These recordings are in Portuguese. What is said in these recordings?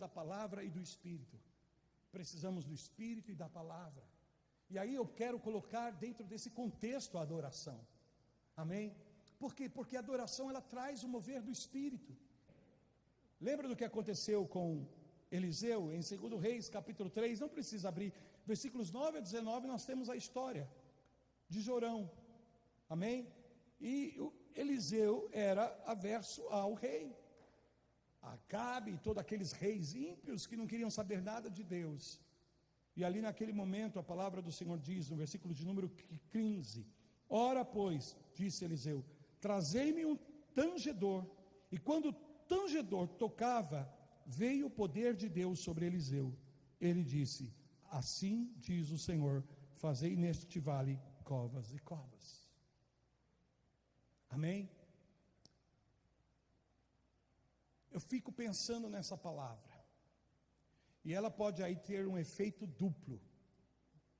da palavra e do Espírito. Precisamos do Espírito e da palavra. E aí eu quero colocar dentro desse contexto a adoração. Amém? Por quê? Porque a adoração, ela traz o mover do Espírito. Lembra do que aconteceu com Eliseu em 2 Reis, capítulo 3? Não precisa abrir. Versículos 9 a 19, nós temos a história de Jorão. Amém? E Eliseu era averso ao rei Acabe e todos aqueles reis ímpios que não queriam saber nada de Deus. E ali naquele momento a palavra do Senhor diz, no versículo de número 15: ora pois, disse Eliseu, trazei-me um tangedor. E quando o tangedor tocava, veio o poder de Deus sobre Eliseu. Ele disse: assim diz o Senhor, fazei neste vale covas e covas. Amém? Eu fico pensando nessa palavra, e ela pode aí ter um efeito duplo,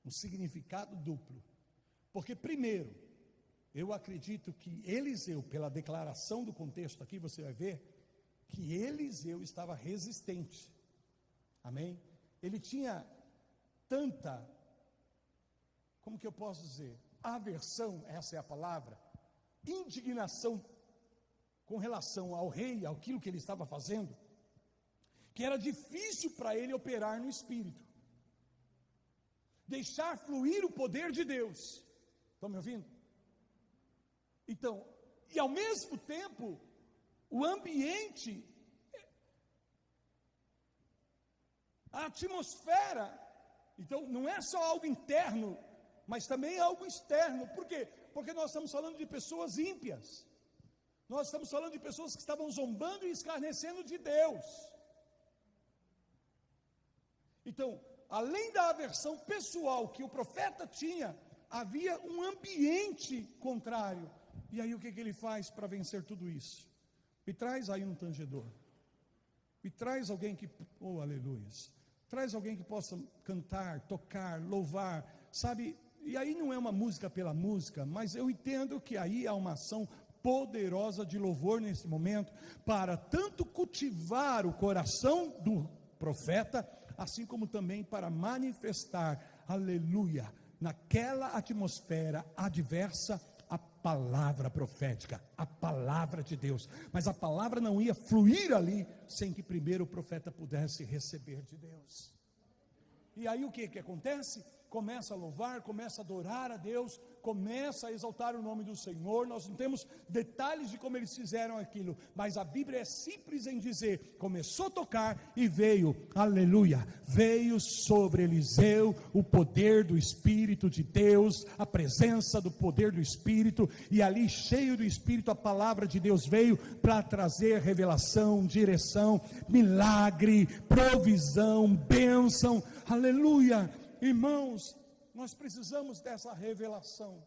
um significado duplo, porque primeiro, eu acredito que Eliseu, pela declaração do contexto aqui, você vai ver, que Eliseu estava resistente, amém? Ele tinha tanta, como que eu posso dizer, aversão, essa é a palavra, indignação, com relação ao rei, àquilo que ele estava fazendo, que era difícil para ele operar no Espírito, deixar fluir o poder de Deus. Estão me ouvindo? Então, e ao mesmo tempo, o ambiente, a atmosfera, então não é só algo interno, mas também é algo externo. Por quê? Porque nós estamos falando de pessoas ímpias. Nós estamos falando de pessoas que estavam zombando e escarnecendo de Deus. Então, além da aversão pessoal que o profeta tinha, havia um ambiente contrário. E aí o que ele faz para vencer tudo isso? Me traz aí um tangedor. Me traz alguém que, oh aleluias, traz alguém que possa cantar, tocar, louvar, sabe? E aí não é uma música pela música, mas eu entendo que aí há uma ação poderosa de louvor nesse momento, para tanto cultivar o coração do profeta, assim como também para manifestar, aleluia, naquela atmosfera adversa, a palavra profética, a palavra de Deus. Mas a palavra não ia fluir ali, sem que primeiro o profeta pudesse receber de Deus. E aí o que acontece? Começa a louvar, começa a adorar a Deus, começa a exaltar o nome do Senhor. Nós não temos detalhes de como eles fizeram aquilo, mas a Bíblia é simples em dizer, começou a tocar e veio, aleluia, veio sobre Eliseu o poder do Espírito de Deus, a presença do poder do Espírito, e ali cheio do Espírito a palavra de Deus veio para trazer revelação, direção, milagre, provisão, bênção, aleluia. Irmãos, nós precisamos dessa revelação.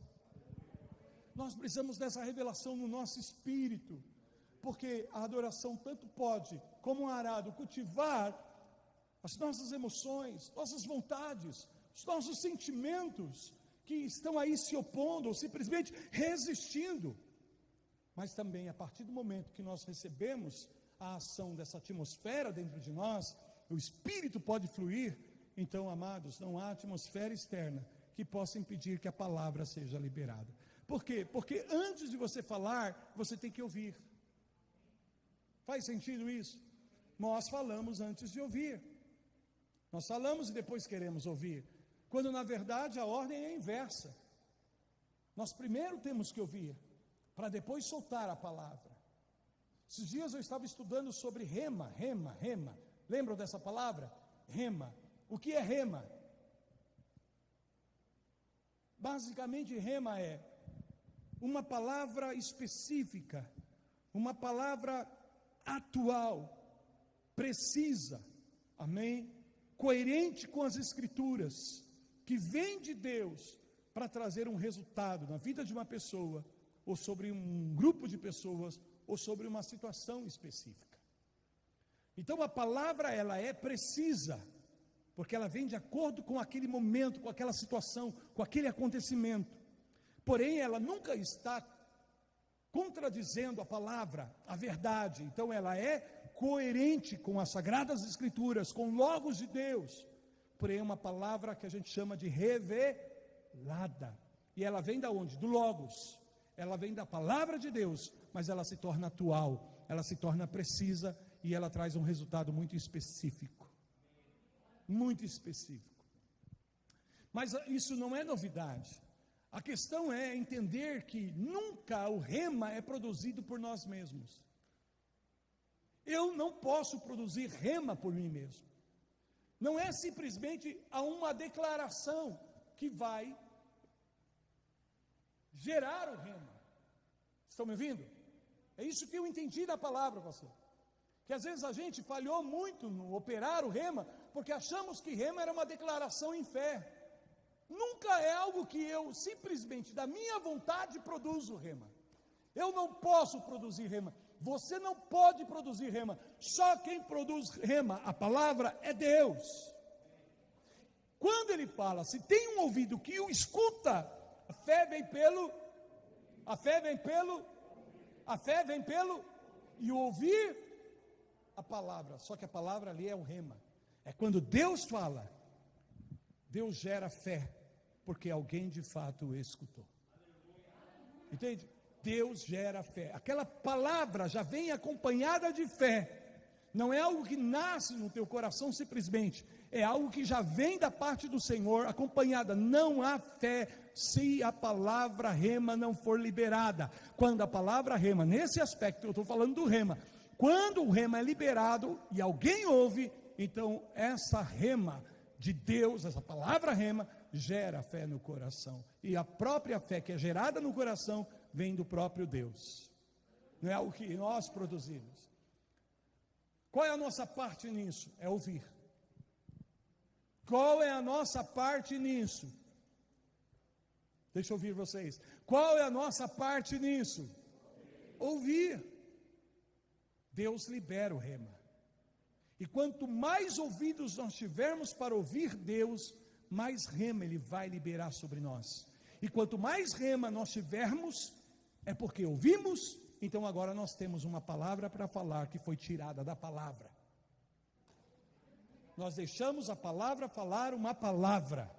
Nós precisamos dessa revelação no nosso espírito, porque a adoração tanto pode, como um arado, cultivar as nossas emoções, nossas vontades, os nossos sentimentos, que estão aí se opondo, ou simplesmente resistindo. Mas também, a partir do momento que nós recebemos a ação dessa atmosfera dentro de nós, o Espírito pode fluir. Então, amados, não há atmosfera externa que possa impedir que a palavra seja liberada. Por quê? Porque antes de você falar, você tem que ouvir. Faz sentido isso? Nós falamos antes de ouvir. Nós falamos e depois queremos ouvir. Quando na verdade a ordem é inversa. Nós primeiro temos que ouvir, para depois soltar a palavra. Esses dias eu estava estudando sobre rema. Lembram dessa palavra? Rema. O que é rema? Basicamente, rema é uma palavra específica, uma palavra atual, precisa, amém? Coerente com as Escrituras, que vem de Deus para trazer um resultado na vida de uma pessoa, ou sobre um grupo de pessoas, ou sobre uma situação específica. Então a palavra, ela é precisa, porque ela vem de acordo com aquele momento, com aquela situação, com aquele acontecimento. Porém, ela nunca está contradizendo a palavra, a verdade. Então ela é coerente com as Sagradas Escrituras, com o Logos de Deus, porém é uma palavra que a gente chama de revelada. E ela vem da onde? Do Logos. Ela vem da palavra de Deus, mas ela se torna atual, ela se torna precisa e ela traz um resultado muito específico. Muito específico. Mas isso não é novidade. A questão é entender que nunca o rema é produzido por nós mesmos. Eu não posso produzir rema por mim mesmo. Não é simplesmente uma declaração que vai gerar o rema. Estão me ouvindo? É isso que eu entendi da palavra, pastor. Que às vezes a gente falhou muito no operar o rema, porque achamos que rema era uma declaração em fé. Nunca é algo que eu simplesmente, da minha vontade, produzo rema. Eu não posso produzir rema. Você não pode produzir rema. Só quem produz rema, a palavra, é Deus. Quando ele fala, se tem um ouvido que o escuta, a fé vem pelo, e o ouvir a palavra. Só que a palavra ali é o rema. É quando Deus fala, Deus gera fé, porque alguém de fato o escutou. Entende? Deus gera fé. Aquela palavra já vem acompanhada de fé. Não é algo que nasce no teu coração simplesmente. É algo que já vem da parte do Senhor, acompanhada. Não há fé se a palavra rema não for liberada. Quando a palavra rema, nesse aspecto, eu estou falando do rema. Quando o rema é liberado e alguém ouve, então essa rema de Deus, essa palavra rema, gera fé no coração. E a própria fé que é gerada no coração vem do próprio Deus. Não é algo que nós produzimos. Qual é a nossa parte nisso? É ouvir. Qual é a nossa parte nisso? Deixa eu ouvir vocês. Qual é a nossa parte nisso? Ouvir. Deus libera o rema. E quanto mais ouvidos nós tivermos para ouvir Deus, mais rema Ele vai liberar sobre nós. E quanto mais rema nós tivermos, é porque ouvimos, então agora nós temos uma palavra para falar que foi tirada da palavra. Nós deixamos a palavra falar uma palavra,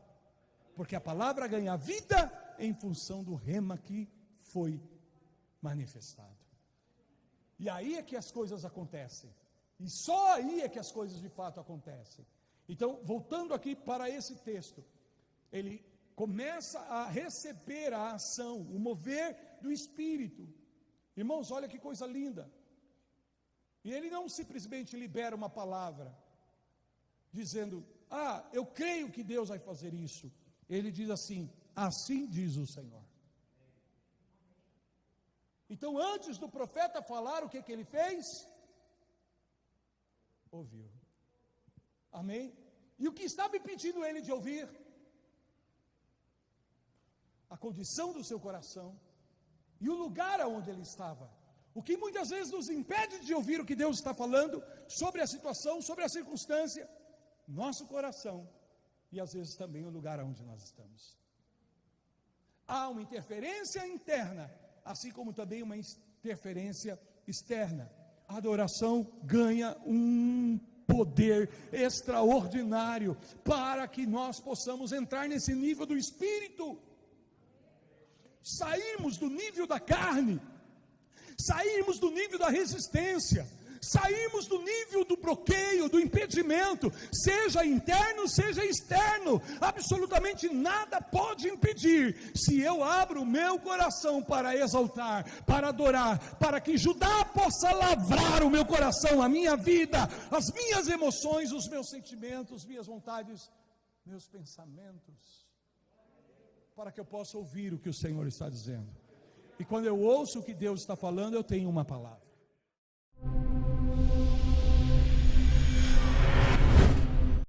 porque a palavra ganha vida em função do rema que foi manifestado. E aí é que as coisas acontecem. E só aí é que as coisas de fato acontecem. Então, voltando aqui para esse texto, ele começa a receber a ação, o mover do Espírito. Irmãos, olha que coisa linda. E ele não simplesmente libera uma palavra, dizendo, eu creio que Deus vai fazer isso. Ele diz assim, assim diz o Senhor. Então, antes do profeta falar, o que ele fez? Ouviu. Amém? E o que estava impedindo ele de ouvir? A condição do seu coração e o lugar aonde ele estava. O que muitas vezes nos impede de ouvir o que Deus está falando sobre a situação, sobre a circunstância, nosso coração e às vezes também o lugar aonde nós estamos. Há uma interferência interna, assim como também uma interferência externa. A adoração ganha um poder extraordinário para que nós possamos entrar nesse nível do Espírito, sairmos do nível da carne, sairmos do nível da resistência, sairmos do nível do bloqueio, do impedimento, seja interno, seja externo. Absolutamente nada pode impedir, se eu abro o meu coração para exaltar, para adorar, para que Judá possa lavrar o meu coração, a minha vida, as minhas emoções, os meus sentimentos, minhas vontades, meus pensamentos, para que eu possa ouvir o que o Senhor está dizendo. E quando eu ouço o que Deus está falando, eu tenho uma palavra.